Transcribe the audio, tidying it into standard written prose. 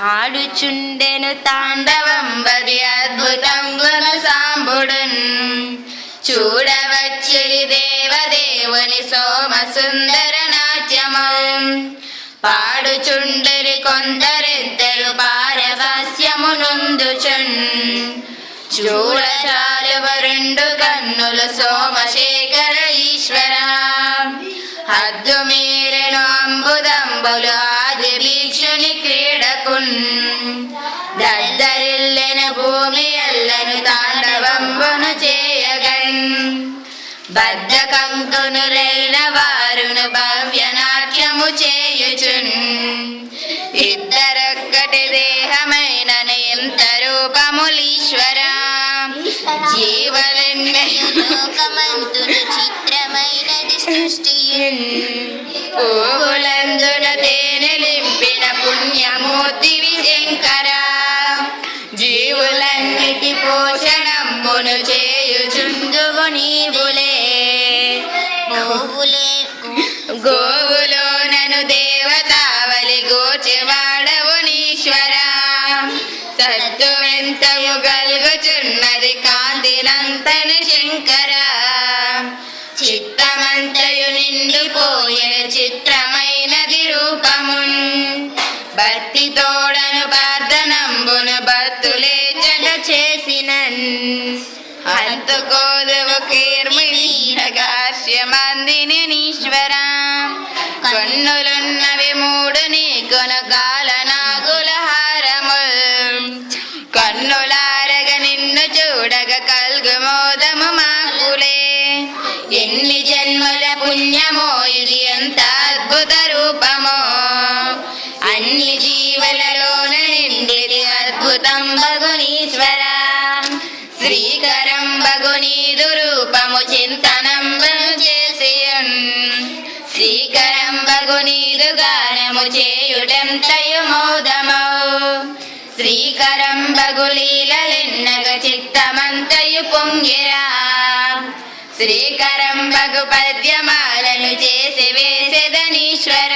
ఆడుచుండెను తాండవంబది అద్భుతంగును సాంబుడున్ చూడవచ్చిరి దేవదేవుని సోమ సుందర నాట్యము పాడుచుండరి కొందరెద్దరు పారహాస్యమునుందుచున్ చూడచాలువ రెండు కన్నులు సోమశేఖర ఈశ్వర హద్దు మీరెను అంబుదంబులు ఆది భీక్షుని క్రీడకున్ దద్దరిల్లెన భూమి ఎల్లను తాండవంబును చేయగన్ బద్ధకంకునులైన వారును భవ్య నాట్యము చేయుచున్ ఇద్దరొక్కటి దేహమైనను ఎంత రూపములీశ్వర జీవలన్మయలోకమంతును చిత్రమైనది సృష్టియున్ పూలందున తేనెలింపిన పుణ్యమూర్తివి శంకర జీవులన్నికి పోషణంబును చేయుచుందువు నీవులే గోవులోనను దేవతావలి గోచెవాడవు నీశ్వర సత్తువెంతయు గల్గుచున్నది కాంతినంతను శంకర చిత్తమంతయు నిండిపోయిన చిత్రమైనది రూపమున్ భక్తి తోడను ప్రార్థనంబును భక్తులే జత చేసినన్ హంతుకోదువు కీర్మిగాస్యమందిని నీశ్వర కన్నులున్నవి మూడు నీకును కాలనాగుల హారముల్ కన్నులారగ నిన్ను చూడగ కల్గు మోదము మాకులే ఎన్ని జన్మల పుణ్యమో ఇది ఎంత అద్భుత రూపమో అన్ని జీవులలోన నిండిది అద్భుతం బగునీశ్వర శ్రీకరం బగునీదు రూపము చింతనంబను చేసియున్ శ్రీకరం బగునీదు గానము చేయుటెంతయు మోదమౌ శ్రీకరం బగులీలెన్నగ చిత్తమంతయు పొంగిరా శ్రీకరం బగు పద్యమాలను చేసి వేసెదనీశ్వర